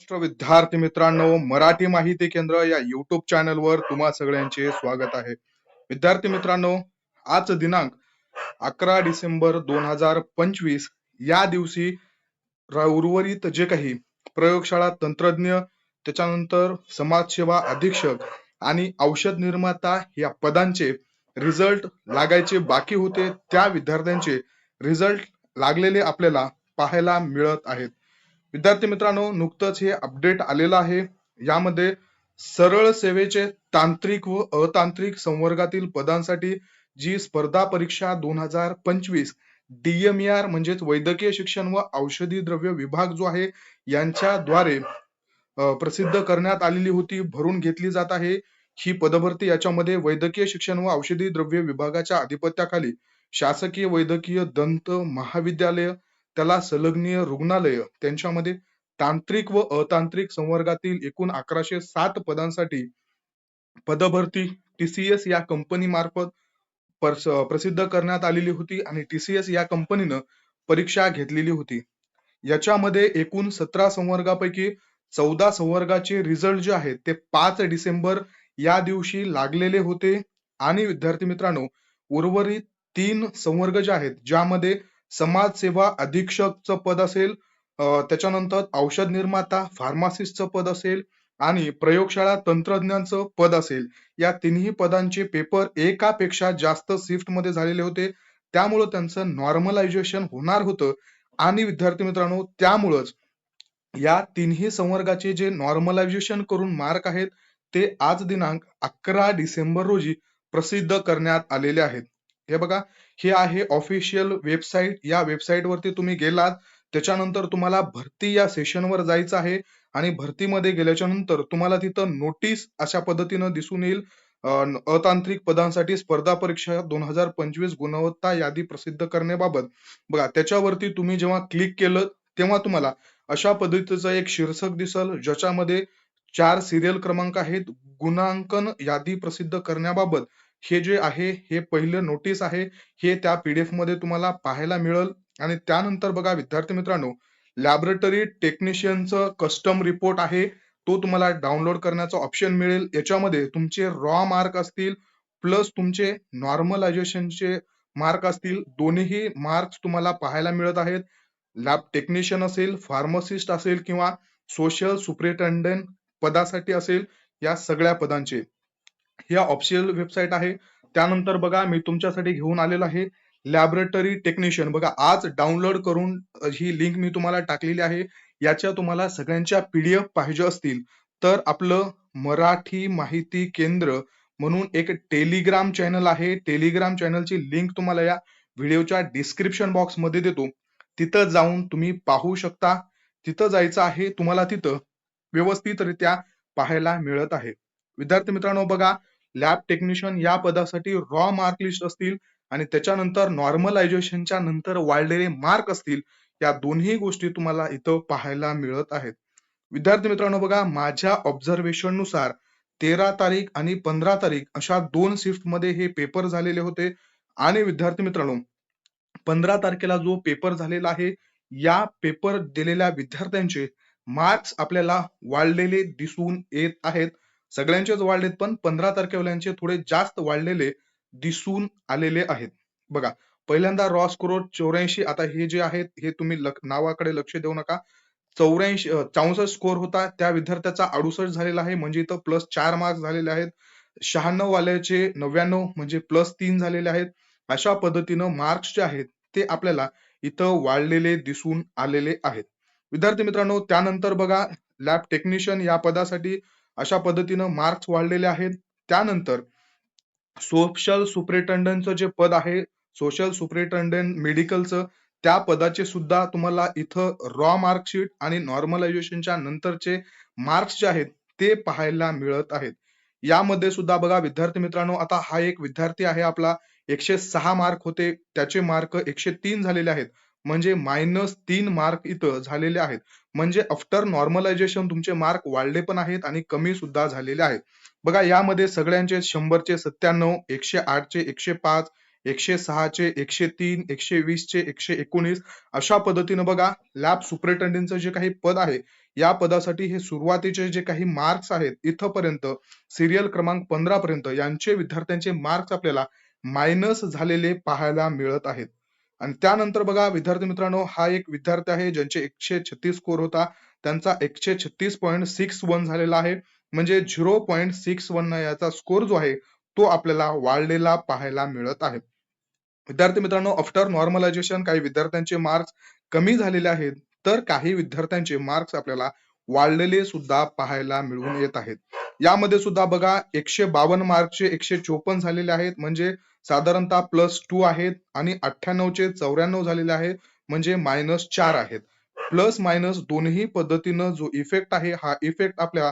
महाराष्ट्र विद्यार्थी मित्रांनो, मराठी माहिती केंद्र या युट्यूब चॅनलवर तुम्हा सगळ्यांचे स्वागत आहे. विद्यार्थी मित्रांनो, आज दिनांक 11 डिसेंबर 2025 या दिवशी उर्वरित जे काही प्रयोगशाळा तंत्रज्ञ, त्याच्यानंतर समाजसेवा अधीक्षक आणि औषध निर्माता या पदांचे रिझल्ट लागायचे बाकी होते, त्या विद्यार्थ्यांचे रिझल्ट लागलेले आपल्याला पाहायला मिळत आहेत. विद्यार्थी मित्रांनो, नुकतंच हे अपडेट आलेलं आहे. यामध्ये सरळ सेवेचे तांत्रिक व अतांत्रिक संवर्गातील पदांसाठी जी स्पर्धा परीक्षा 2025 DMER म्हणजेच वैद्यकीय शिक्षण व औषधी द्रव्य विभाग जो आहे यांच्याद्वारे प्रसिद्ध करण्यात आलेली होती, भरून घेतली जात आहे ही पदभरती. याच्यामध्ये वैद्यकीय शिक्षण व औषधी द्रव्य विभागाच्या अधिपत्याखाली शासकीय वैद्यकीय दंत महाविद्यालय, त्याला संलग्नीय रुग्णालय, त्यांच्यामध्ये तांत्रिक व अतांत्रिक संवर्गातील एकूण 1107 पदांसाठी पदभरती TCS या कंपनी मार्फत प्रसिद्ध करण्यात आलेली होती आणि TCS या कंपनीनं परीक्षा घेतलेली होती. याच्यामध्ये एकूण 17 संवर्गापैकी 14 संवर्गाचे रिझल्ट जे आहेत ते 5 डिसेंबर या दिवशी लागलेले होते. आणि विद्यार्थी मित्रांनो, उर्वरित 3 संवर्ग जे आहेत ज्यामध्ये समाजसेवा अधीक्षकचं पद असेल, त्याच्यानंतर औषध निर्माता फार्मासिस्टचं पद असेल आणि प्रयोगशाळा तंत्रज्ञांचं पद असेल, या तिन्ही पदांचे पेपर एकापेक्षा जास्त शिफ्ट मध्ये झालेले होते. त्यामुळं त्यांचं नॉर्मलायझेशन होणार होतं आणि विद्यार्थी मित्रांनो, त्यामुळंच या तिन्ही संवर्गाचे जे नॉर्मलायझेशन करून मार्क आहेत ते आज दिनांक 11 डिसेंबर रोजी प्रसिद्ध करण्यात आलेले आहेत. हे बघा, हे आहे ऑफिशियल वेबसाईट. या वेबसाईट वरती तुम्ही गेलात त्याच्यानंतर तुम्हाला भरती या सेशनवर जायचं आहे आणि भरतीमध्ये गेल्याच्या नंतर तुम्हाला तिथं नोटीस अशा पद्धतीनं दिसून येईल, अतांत्रिक पदांसाठी स्पर्धा परीक्षा 2025 गुणवत्ता यादी प्रसिद्ध करण्याबाबत. बघा, त्याच्यावरती तुम्ही जेव्हा क्लिक केलं तेव्हा तुम्हाला अशा पद्धतीचं एक शीर्षक दिसल, ज्याच्यामध्ये 4 सिरियल क्रमांक आहेत. गुणांकन यादी प्रसिद्ध करण्याबाबत हे जे आहे हे पहिलं नोटीस आहे, हे त्या PDF मध्ये तुम्हाला पाहायला मिळेल. आणि त्यानंतर बघा विद्यार्थी मित्रांनो, लॅबोरेटरी टेक्निशियनचं कस्टम रिपोर्ट आहे, तो तुम्हाला डाउनलोड करण्याचा ऑप्शन मिळेल. याच्यामध्ये तुमचे रॉ मार्क असतील प्लस तुमचे नॉर्मलायझेशनचे मार्क असतील, दोन्ही मार्क्स तुम्हाला पाहायला मिळत आहेत. लॅब टेक्निशियन असेल, फार्मासिस्ट असेल किंवा सोशल सुपरिटेंडेंट पदासाठी असेल, या सगळ्या पदांचे ही ऑफिशियल वेबसाईट आहे. त्यानंतर बघा, मी तुमच्यासाठी घेऊन आलेलो आहे लॅबोरेटरी टेक्निशियन. बघा, आज डाउनलोड करून ही लिंक मी तुम्हाला टाकलेली आहे. याच्या तुम्हाला सगळ्यांच्या PDF पाहिजे असतील तर आपलं मराठी माहिती केंद्र म्हणून एक टेलिग्राम चॅनल आहे. टेलिग्राम चॅनलची लिंक तुम्हाला या व्हिडिओच्या डिस्क्रिप्शन बॉक्स मध्ये देतो, तिथं जाऊन तुम्ही पाहू शकता. तिथं जायचं आहे तुम्हाला, तिथं व्यवस्थितरित्या पाहायला मिळत आहे. विद्यार्थी मित्रांनो, बघा, लॅब टेक्निशियन या पदासाठी रॉ मार्क लिस्ट असतील आणि त्याच्यानंतर नॉर्मलायझेशनच्या नंतर वाढलेले मार्क असतील, या दोन्ही गोष्टी तुम्हाला इथं पाहायला मिळत आहेत. विद्यार्थी मित्रांनो, बघा, माझ्या ऑब्झर्वेशन नुसार 13 तारीख आणि 15 तारीख अशा 2 शिफ्ट मध्ये हे पेपर झालेले होते. आणि विद्यार्थी मित्रांनो, 15 तारखेला जो पेपर झालेला आहे, या पेपर दिलेल्या विद्यार्थ्यांचे मार्क्स आपल्याला वाढलेले दिसून येत आहेत. सगळ्यांचेच वाढलेत, पण 15 तारखेवाल्यांचे थोडे जास्त वाढलेले दिसून आलेले आहेत. बघा, पहिल्यांदा रॉ स्कोर 84. आता हे जे आहेत हे तुम्ही नावाकडे लक्ष देऊ नका. 64 स्कोर होता, त्या विद्यार्थ्याचा 68 झालेला आहे, म्हणजे इथं +4 मार्क्स झालेले आहेत. 96 वाल्याचे 99 म्हणजे +3 झालेले आहेत. अशा पद्धतीनं मार्क्स जे आहेत ते आपल्याला इथं वाढलेले दिसून आलेले आहेत. विद्यार्थी मित्रांनो, त्यानंतर बघा, लॅब टेक्निशियन या पदासाठी अशा पद्धतीनं मार्क्स वाढलेले आहेत. त्यानंतर सोशल सुपरिटेंडंटचं जे पद आहे, सोशल सुपरिटेंडंट मेडिकलचं, त्या पदाचे सुद्धा तुम्हाला इथं रॉ मार्कशीट आणि नॉर्मलायझेशनच्या नंतरचे मार्क्स जे आहेत ते पाहायला मिळत आहेत. यामध्ये सुद्धा बघा विद्यार्थी मित्रांनो, आता हा एक विद्यार्थी आहे आपला, 106 मार्क होते, त्याचे मार्क 103 झालेले आहेत, म्हणजे -3 मार्क इथं झालेले आहेत. म्हणजे आफ्टर नॉर्मलायझेशन तुमचे मार्क वाढले पण आहेत आणि कमी सुद्धा झालेले आहेत. बघा, यामध्ये सगळ्यांचे 100चे 97, 108चे 105, 106चे 103, 120चे 119 अशा पद्धतीनं बघा, लॅब सुपरिटेंडेंटचं जे काही पद आहे या पदासाठी हे सुरुवातीचे जे काही मार्क्स आहेत इथपर्यंत सिरियल क्रमांक 15 पर्यंत यांचे विद्यार्थ्यांचे मार्क्स आपल्याला मायनस झालेले पाहायला मिळत आहेत. आणि त्यानंतर बघा विद्यार्थी मित्रांनो, हा एक विद्यार्थी आहे ज्यांचे 136 स्कोर होता, त्यांचा 136.61 झालेला आहे. म्हणजे 0.61 याचा स्कोर जो आहे तो आपल्याला वाढलेला पाहायला मिळत आहे. विद्यार्थी मित्रांनो, आफ्टर नॉर्मलायझेशन काही विद्यार्थ्यांचे मार्क्स कमी झालेले आहेत, तर काही विद्यार्थ्यांचे मार्क्स आपल्याला वाढलेले सुद्धा पाहायला मिळून येत आहेत. यामध्ये सुद्धा बघा 152 मार्कचे 154 झालेले आहेत, म्हणजे साधारणतः +2 आहेत. आणि 98चे 94 झालेले आहेत, म्हणजे -4 आहेत. प्लस मायनस दोन्ही पद्धतीनं जो इफेक्ट आहे हा इफेक्ट आपल्या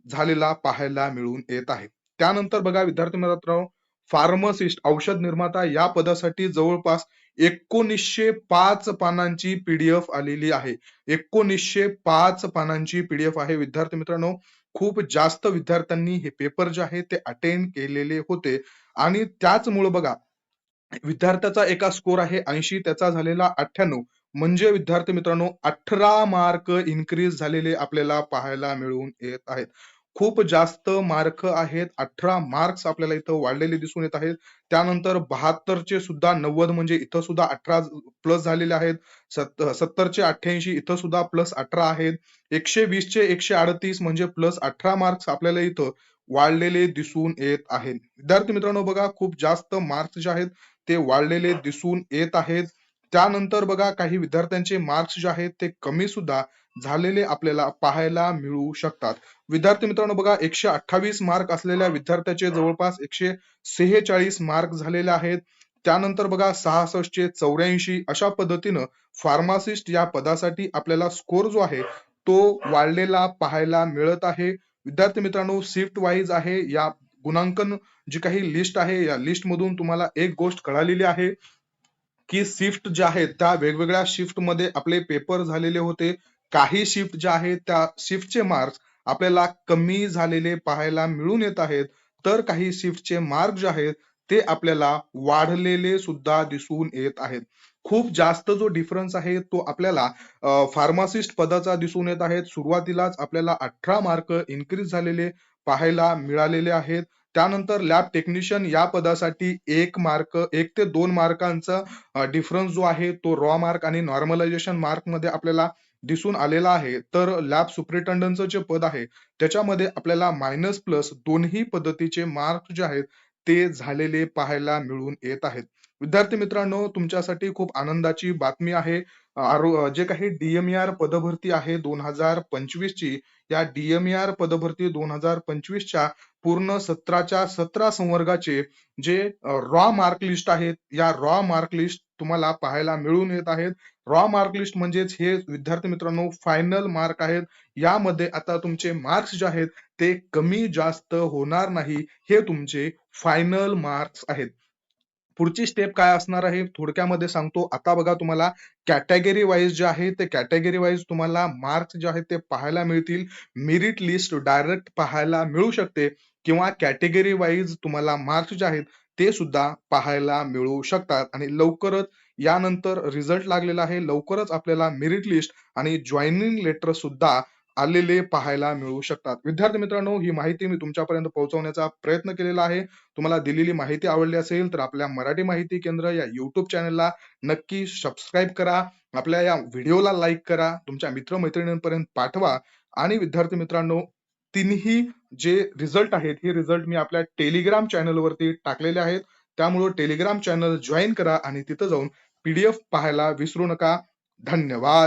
झालेला पाहायला मिळून येत आहे. त्यानंतर बघा विद्यार्थी मित्रांनो, फार्मसिस्ट औषध निर्माता या पदासाठी जवळपास 1905 पानांची पीडीएफ आलेली आहे. 1905 पानांची पीडीएफ आहे विद्यार्थी मित्रांनो. खूप जास्त विद्यार्थ्यांनी हे पेपर जे आहे ते अटेंड केलेले होते. आणि त्याचमुळे बघा विद्यार्थ्याचा एका स्कोर आहे 80, त्याचा झालेला 98, म्हणजे विद्यार्थी मित्रांनो 18 मार्क इन्क्रीज झालेले आपल्याला पाहायला मिळून येत आहेत. खूप जास्त मार्क आहेत, 18 मार्क्स आपल्याला इथं वाढलेले दिसून येत आहेत. त्यानंतर 72चे सुद्धा 90, म्हणजे इथं सुद्धा 18 प्लस झालेले आहेत. 70चे 88 इथं सुद्धा +18 आहेत. 120चे 138 म्हणजे +18 मार्क्स आपल्याला इथं वाढलेले दिसून येत आहेत. विद्यार्थी मित्रांनो बघा, खूप जास्त मार्क्स जे आहेत ते वाढलेले दिसून येत आहेत. त्यानंतर बघा काही विद्यार्थ्यांचे मार्क्स जे आहेत ते कमी सुद्धा झालेले आपल्याला पाहायला मिळू शकतात. विद्यार्थी मित्रांनो बघा, 128 मार्क असलेल्या विद्यार्थ्याचे जवळपास 146 मार्क झालेले आहेत. त्यानंतर बघा 66चे 84 अशा पद्धतीनं फार्मासिस्ट या पदासाठी आपल्याला स्कोर जो आहे तो वाढलेला पाहायला मिळत आहे. विद्यार्थी मित्रांनो, शिफ्ट वाईज आहे या गुणांकन जी काही लिस्ट आहे, या लिस्ट मधून तुम्हाला एक गोष्ट कळालेली आहे की शिफ्ट ज्या आहेत त्या वेगवेगळ्या शिफ्ट मध्ये आपले पेपर झालेले होते. काही शिफ्ट ज्या आहेत त्या शिफ्टचे मार्क्स आपल्याला कमी झालेले पाहायला मिळून येत आहेत, तर काही शिफ्टचे मार्क जे आहेत ते आपल्याला वाढलेले सुद्धा दिसून येत आहेत. खूप जास्त जो डिफरन्स आहे तो आपल्याला फार्मासिस्ट पदाचा दिसून येत आहेत. सुरुवातीलाच आपल्याला 18 मार्क इन्क्रीज झालेले पाहायला मिळालेले आहेत. त्यानंतर लॅब टेक्निशियन या पदासाठी 1 ते 2 मार्कांचा डिफरन्स जो आहे तो रॉ मार्क आणि नॉर्मलायझेशन मार्क मध्ये आपल्याला दिसून आलेला आहे. तर लॅब सुपरिटेंडंटचं जे पद आहे त्याच्यामध्ये आपल्याला मायनस प्लस दोन्ही पद्धतीचे मार्क जे आहेत ते झालेले पाहायला मिळून येत आहेत. विद्यार्थी मित्रांनो, तुमच्यासाठी खूप आनंदाची बातमी आहे. जे काही डीएमईआर पदभरती आहे 2025 ची, या डीएमईआर पदभरती 2025च्या पूर्ण 17च्या 17 संवर्गाचे जे रॉ मार्क लिस्ट आहेत, या रॉ मार्क लिस्ट तुम्हाला पाहायला मिळून येत आहेत. रॉ मार्क लिस्ट म्हणजेच हे विद्यार्थी मित्रांनो फायनल मार्क आहेत. यामध्ये आता तुमचे मार्क्स जे आहेत ते कमी जास्त होणार नाही, हे तुमचे फायनल मार्क्स आहेत. पुढची स्टेप काय असणार आहे थोडक्यामध्ये सांगतो. आता बघा, तुम्हाला कॅटेगरी वाईज जे आहे ते कॅटेगरी वाईज तुम्हाला मार्क्स जे आहेत ते पाहायला मिळतील. मेरिट लिस्ट डायरेक्ट पाहायला मिळू शकते, किंवा कॅटेगरी वाईज तुम्हाला मार्क्स जे आहेत ते सुद्धा पाहायला मिळू शकतात. आणि लवकरच यानंतर रिझल्ट लागलेला आहे. लवकरच आपल्याला मेरिट लिस्ट आणि जॉईनिंग लेटर सुद्धा आलेले पाहायला मिळू शकतात. विद्यार्थी मित्रांनो, ही माहिती मी तुमच्यापर्यंत पोहोचवण्याचा प्रयत्न केलेला आहे. तुम्हाला दिलेली माहिती आवडली असेल तर आपल्या मराठी माहिती केंद्र या युट्यूब चॅनलला नक्की सबस्क्राईब करा. आपल्या या व्हिडिओला लाईक करा, तुमच्या मित्रमैत्रिणींपर्यंत पाठवा. आणि विद्यार्थी मित्रांनो, तिन्ही जे रिझल्ट आहेत हे रिझल्ट मी आपल्या टेलिग्राम चॅनलवरती टाकलेले आहेत. त्यामुळे टेलिग्राम चॅनल जॉईन करा आणि तिथं जाऊन पीडीएफ पाहायला विसरू नका. धन्यवाद.